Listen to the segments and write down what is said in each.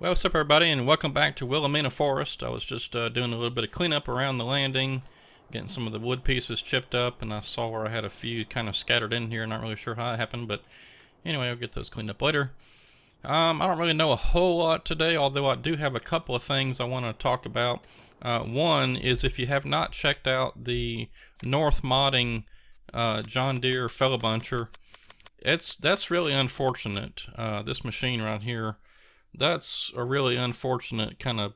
Well, what's up, everybody, and welcome back to Willamina Forest. I was just doing a little bit of cleanup around the landing, getting some of the wood pieces chipped up, and I saw where I had a few kind of scattered in here. Not really sure how it happened, but anyway, I'll get those cleaned up later. I don't really know a whole lot today, although I do have a couple of things I want to talk about. One is if you have not checked out the North Modding John Deere Fellow Buncher, that's really unfortunate. This machine right here. That's a really unfortunate kind of,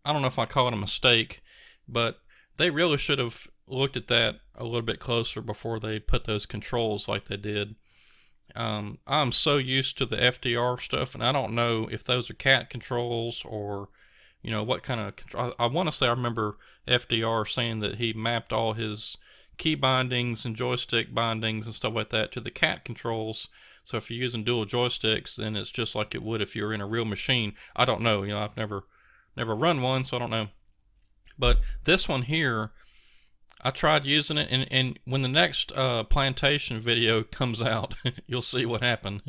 I don't know if I call it a mistake, but they really should have looked at that a little bit closer before they put those controls like they did. I'm so used to the FDR stuff, and I don't know if those are cat controls or, what kind of control. I want to say I remember FDR saying that he mapped all his key bindings and joystick bindings and stuff like that to the cat controls. So if you're using dual joysticks, then it's just like it would if you were in a real machine. I don't know, I've never run one, so I don't know. But this one here, I tried using it, and when the next plantation video comes out, you'll see what happened.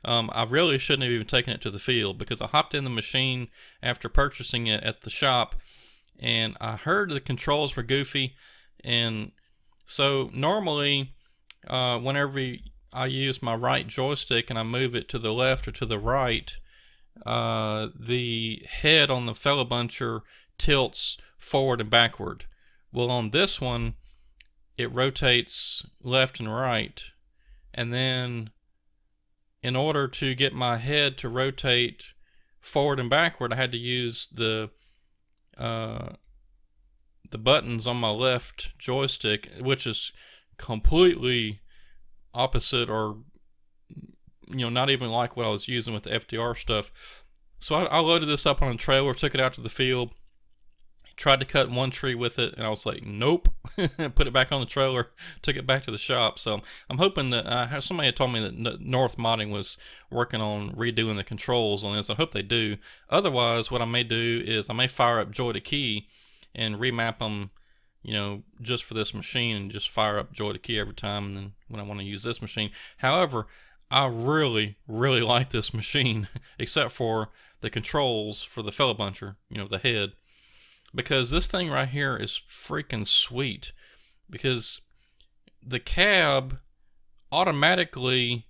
I really shouldn't have even taken it to the field, because I hopped in the machine after purchasing it at the shop, and I heard the controls were goofy, and so normally whenever I use my right joystick and I move it to the left or to the right, the head on the Fellow Buncher tilts forward and backward. Well, on this one, it rotates left and right, and then in order to get my head to rotate forward and backward, I had to use the buttons on my left joystick, which is completely opposite, or not even like what I was using with the FDR stuff. So I loaded this up on a trailer, took it out to the field, tried to cut one tree with it, and I was like, nope. Put it back on the trailer, took it back to the shop. So I'm hoping that somebody had told me that North Modding was working on redoing the controls on this. I hope they do. Otherwise, what I may do is I may fire up Joy to Key and remap them, just for this machine, and just fire up Joy to Key every time, and then when I want to use this machine. However, I really, really like this machine, except for the controls for the Fellow Buncher, the head, because this thing right here is freaking sweet, because the cab automatically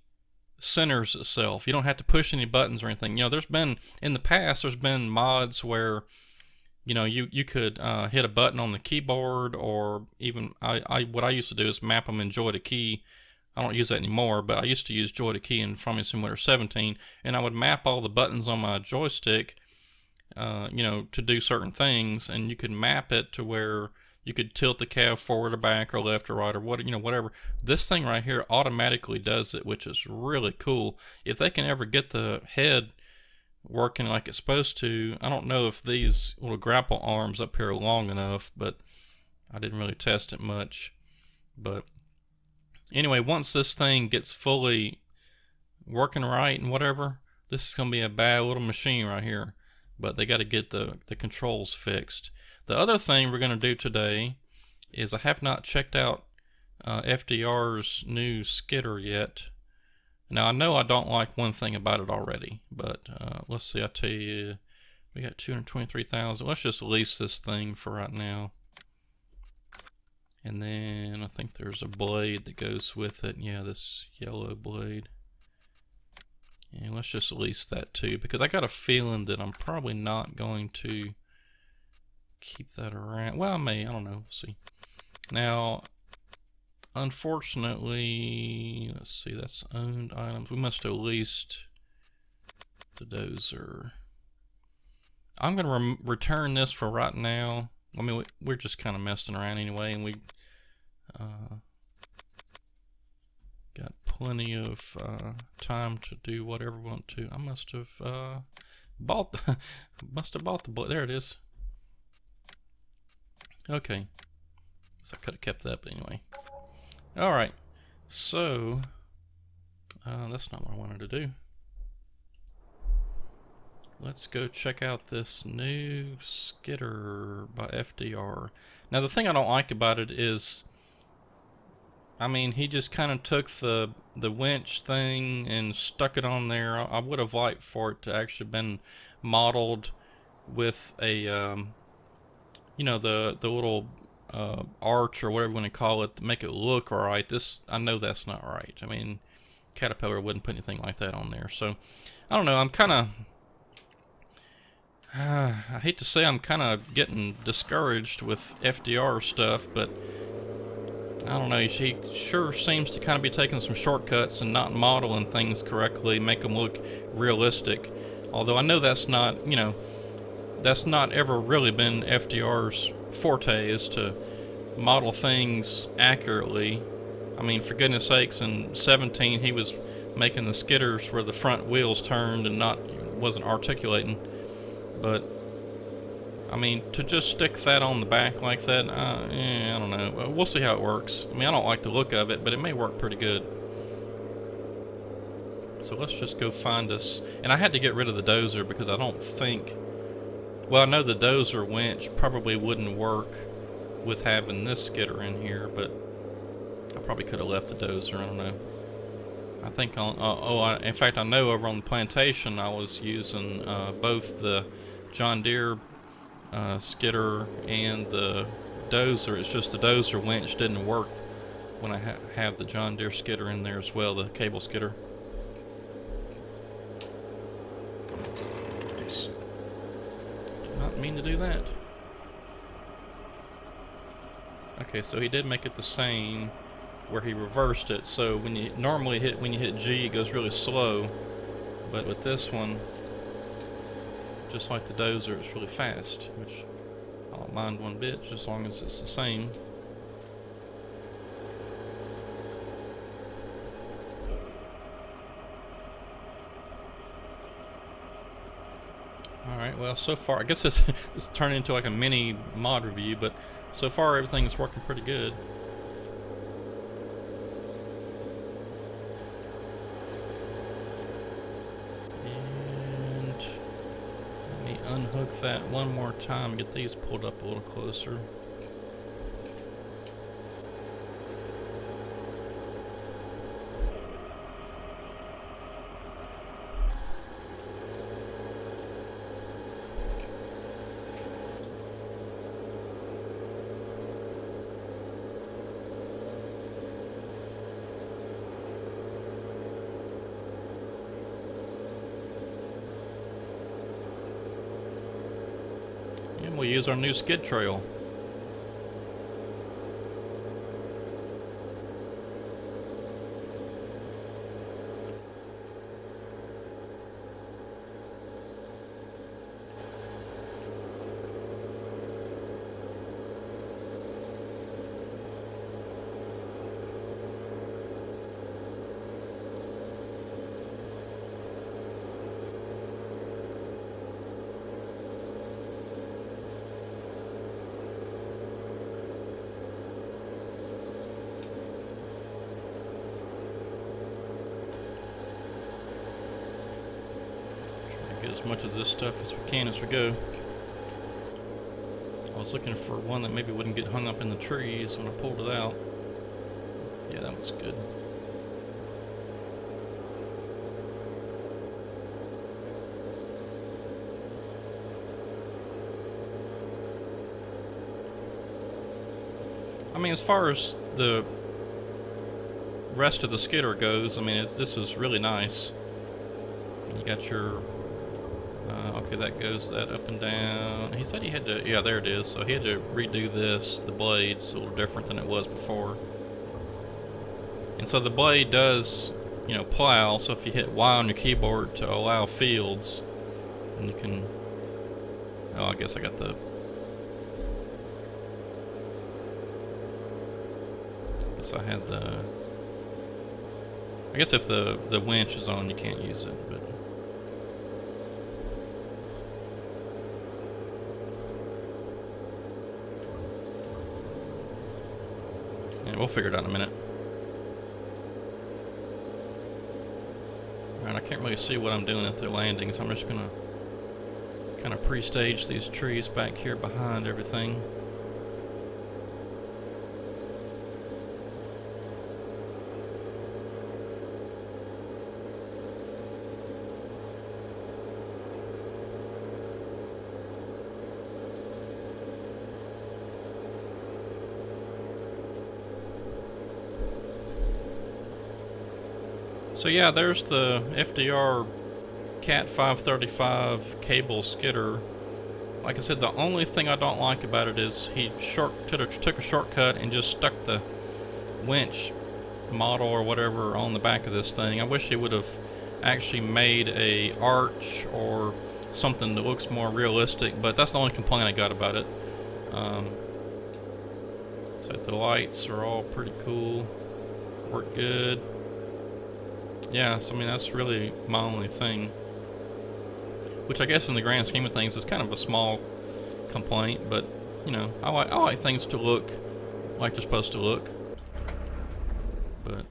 centers itself. You don't have to push any buttons or anything. In the past, there's been mods where you could hit a button on the keyboard, or even what I used to do is map them in Joy to Key. I don't use that anymore, but I used to use Joy to Key in Farming Simulator 17, and I would map all the buttons on my joystick, to do certain things, and you could map it to where you could tilt the cab forward or back or left or right or whatever. This thing right here automatically does it, which is really cool. If they can ever get the head working like it's supposed to. I don't know if these little grapple arms up here are long enough, but I didn't really test it much. But anyway, once this thing gets fully working right and whatever, this is going to be a bad little machine right here. But they got to get the controls fixed. The other thing we're going to do today is I have not checked out FDR's new Skidder yet. Now, I know I don't like one thing about it already, but let's see, I tell you, we got 223,000. Let's just lease this thing for right now. And then I think there's a blade that goes with it. Yeah, this yellow blade. And let's just lease that too, because I got a feeling that I'm probably not going to keep that around. Well, I may, I don't know, we'll see. Now, unfortunately, let's see, that's owned items. We must have leased the dozer. I'm going to return this for right now. I mean, we're just kind of messing around anyway, and we got plenty of time to do whatever we want to. I must have bought the book. There it is. Okay. So I could have kept that, but anyway. Alright, so that's not what I wanted to do. Let's go check out this new Skidder by FDR. Now, the thing I don't like about it is, I mean, he just kind of took the winch thing and stuck it on there. I would have liked for it to actually been modeled with a, you know, the little arch or whatever you want to call it to make it look alright. I know that's not right. I mean, Caterpillar wouldn't put anything like that on there. So, I don't know. I'm kind of, I hate to say I'm kind of getting discouraged with FDR stuff, but I don't know, he sure seems to kind of be taking some shortcuts and not modeling things correctly, make them look realistic. Although I know that's not, you know, that's not ever really been FDR's forte, is to model things accurately. I mean, for goodness sakes, in 17 he was making the skidders where the front wheels turned and wasn't articulating. But I mean, to just stick that on the back like that, I don't know. We'll see how it works. I mean, I don't like the look of it, but it may work pretty good. So let's just go find us. And I had to get rid of the dozer because I don't think... Well, I know the dozer winch probably wouldn't work with having this skidder in here, but I probably could have left the dozer. I don't know. I think on... in fact, I know over on the plantation I was using both the John Deere skidder and the dozer. It's just the dozer winch didn't work when I have the John Deere skidder in there as well, the cable skidder. Oops. Did not mean to do that. Okay, so he did make it the same where he reversed it. So when you normally when you hit G, it goes really slow, but with this one, just like the dozer, it's really fast, which I don't mind one bit, just as long as it's the same. Alright, well, so far, I guess it's turning into like a mini mod review, but so far everything's working pretty good. Unhook that one more time, get these pulled up a little closer. And we'll use our new skid trail. Get as much of this stuff as we can as we go. I was looking for one that maybe wouldn't get hung up in the trees when I pulled it out. Yeah, that was good. I mean, as far as the rest of the skidder goes, I mean, this is really nice. You got your okay, that goes that up and down. He said he had to, yeah, there it is. So he had to redo this. The blade's a little different than it was before. And so the blade does, you know, plow. So if you hit Y on your keyboard to allow fields, and you can, oh, I guess I got the, I had the, I guess if the winch is on, you can't use it, but. Yeah, we'll figure it out in a minute. Alright, I can't really see what I'm doing at the landing, so I'm just gonna kind of pre-stage these trees back here behind everything. So yeah, there's the FDR Cat 535 cable skidder. Like I said, the only thing I don't like about it is he took a shortcut and just stuck the winch model or whatever on the back of this thing. I wish he would have actually made a arch or something that looks more realistic, but that's the only complaint I got about it. So the lights are all pretty cool, work good. Yeah, so I mean that's really my only thing, which I guess in the grand scheme of things is kind of a small complaint, but you know, I like things to look like they're supposed to look. But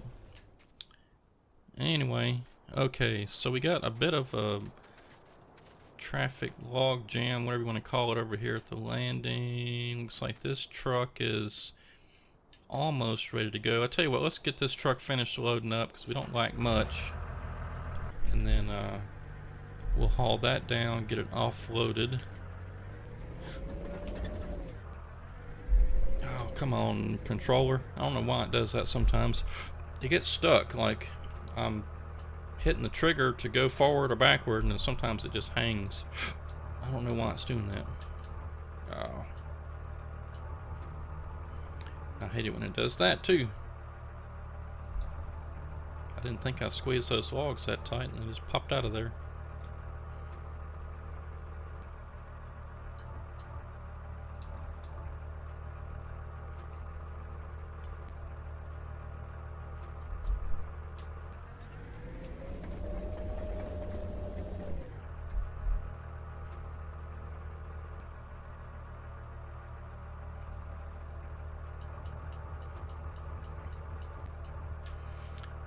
anyway, okay, so we got a bit of a traffic log jam, whatever you want to call it, over here at the landing. Looks like this truck is almost ready to go. I tell you what, let's get this truck finished loading up because we don't lack much, and then we'll haul that down, get it offloaded. Oh, come on, controller. I don't know why it does that sometimes. It gets stuck, like I'm hitting the trigger to go forward or backward, and then sometimes it just hangs. I don't know why it's doing that. Oh. I hate it when it does that too. I didn't think I squeezed those logs that tight, and they just popped out of there.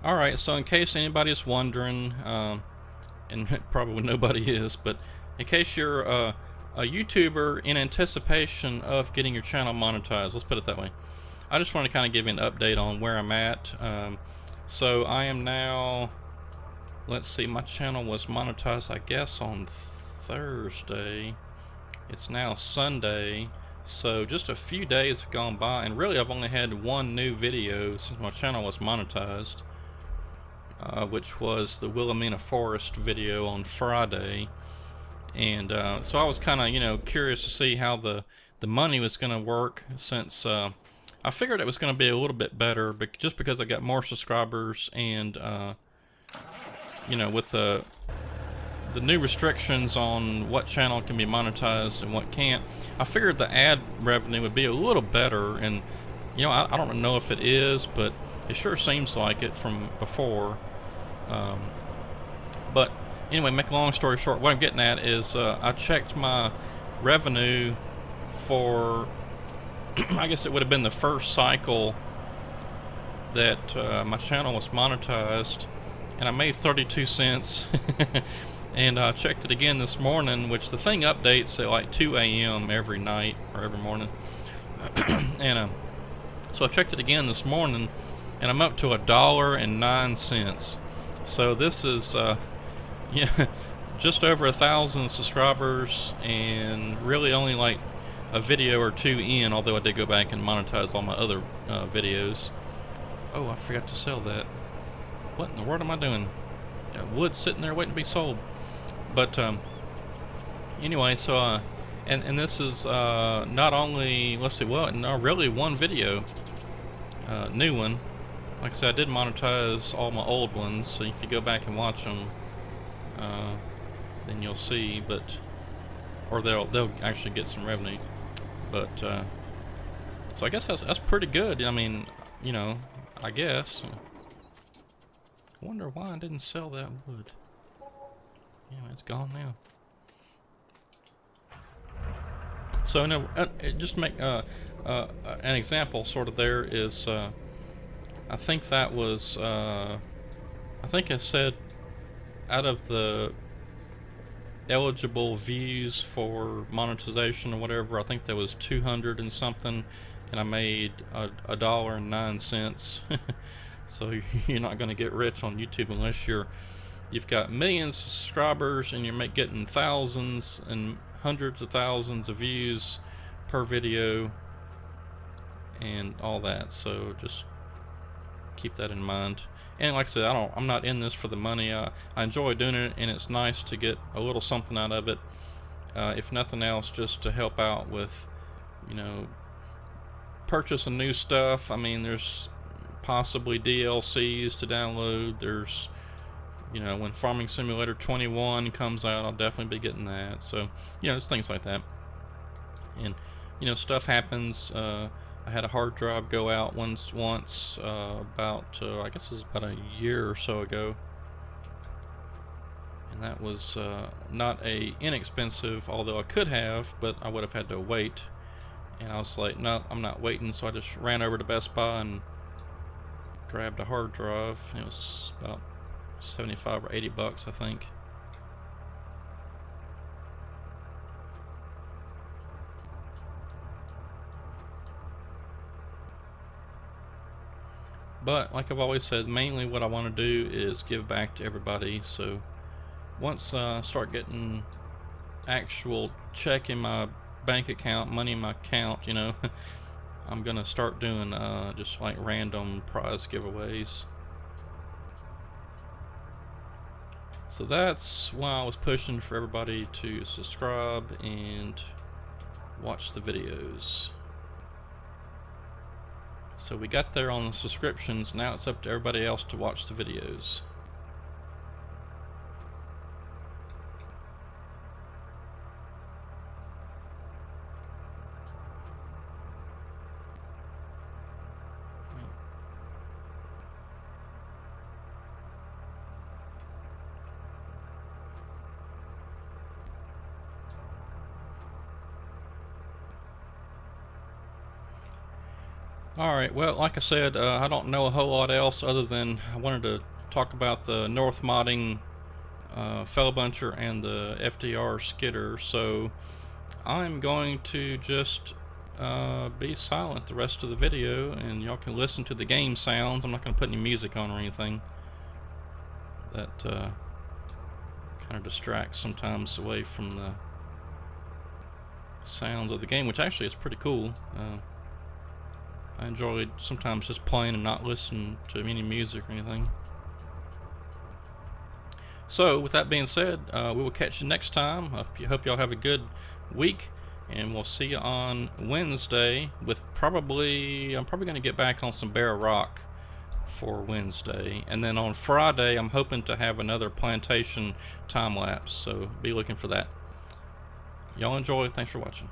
Alright, so in case anybody's wondering, and probably nobody is, but in case you're a YouTuber in anticipation of getting your channel monetized, let's put it that way, I just want to kind of give you an update on where I'm at. So I am now, let's see, my channel was monetized I guess on Thursday. It's now Sunday, so just a few days have gone by, and really I've only had one new video since my channel was monetized. Which was the Willamina forest video on Friday, and so I was kind of, you know, curious to see how the money was going to work, since I figured it was going to be a little bit better, but just because I got more subscribers, and you know, with the new restrictions on what channel can be monetized and what can't, I figured the ad revenue would be a little better, and you know, I don't know if it is, but it sure seems like it from before. But anyway, make a long story short, what I'm getting at is I checked my revenue for I guess it would have been the first cycle that my channel was monetized, and I made 32 cents. And I checked it again this morning, which the thing updates at like 2 a.m. every night or every morning. And so I checked it again this morning, and I'm up to $1.09. So this is yeah, just over 1,000 subscribers, and really only like a video or two in, although I did go back and monetize all my other videos. Oh, I forgot to sell that. What in the world am I doing? Got wood sitting there waiting to be sold. But anyway, so and this is not only, let's see, well, no, really one video, new one. Like I said, I did monetize all my old ones, so if you go back and watch them, then you'll see. But or they'll actually get some revenue. But so I guess that's pretty good. I mean, you know, I guess. I wonder why I didn't sell that wood. Yeah, it's gone now. So no, just to make an example, sort of, there is. I think that was. I think I said out of the eligible views for monetization or whatever, I think there was 200 and something, and I made $1.09. So you're not going to get rich on YouTube unless you've got millions of subscribers and you're getting thousands and hundreds of thousands of views per video and all that. So just keep that in mind. And like I said, I'm not in this for the money. I enjoy doing it, and it's nice to get a little something out of it. If nothing else, just to help out with, you know, purchasing new stuff. I mean, there's possibly DLCs to download. There's, you know, when Farming Simulator 21 comes out, I'll definitely be getting that. So, you know, it's things like that. And, you know, stuff happens. I had a hard drive go out once about I guess it was about a year or so ago, and that was not a inexpensive, although I could have, but I would have had to wait. And I was like, no, I'm not waiting. So I just ran over to Best Buy and grabbed a hard drive. It was about 75 or 80 bucks, I think. But like I've always said, mainly what I want to do is give back to everybody. So once I start getting actual check in my bank account, money in my account, you know, I'm gonna start doing just like random prize giveaways. So that's why I was pushing for everybody to subscribe and watch the videos. So we got there on the subscriptions. Now it's up to everybody else to watch the videos. Alright, well, like I said, I don't know a whole lot else other than I wanted to talk about the North Modding Fellow Buncher and the FDR Skidder. So I'm going to just be silent the rest of the video, and y'all can listen to the game sounds. I'm not going to put any music on or anything. That kind of distracts sometimes away from the sounds of the game, which actually is pretty cool. I enjoyed sometimes just playing and not listening to any music or anything. So with that being said, we will catch you next time. Hope y'all have a good week, and we'll see you on Wednesday with I'm probably going to get back on some Bear Rock for Wednesday, and then on Friday I'm hoping to have another plantation time lapse, so be looking for that. Y'all enjoy. Thanks for watching.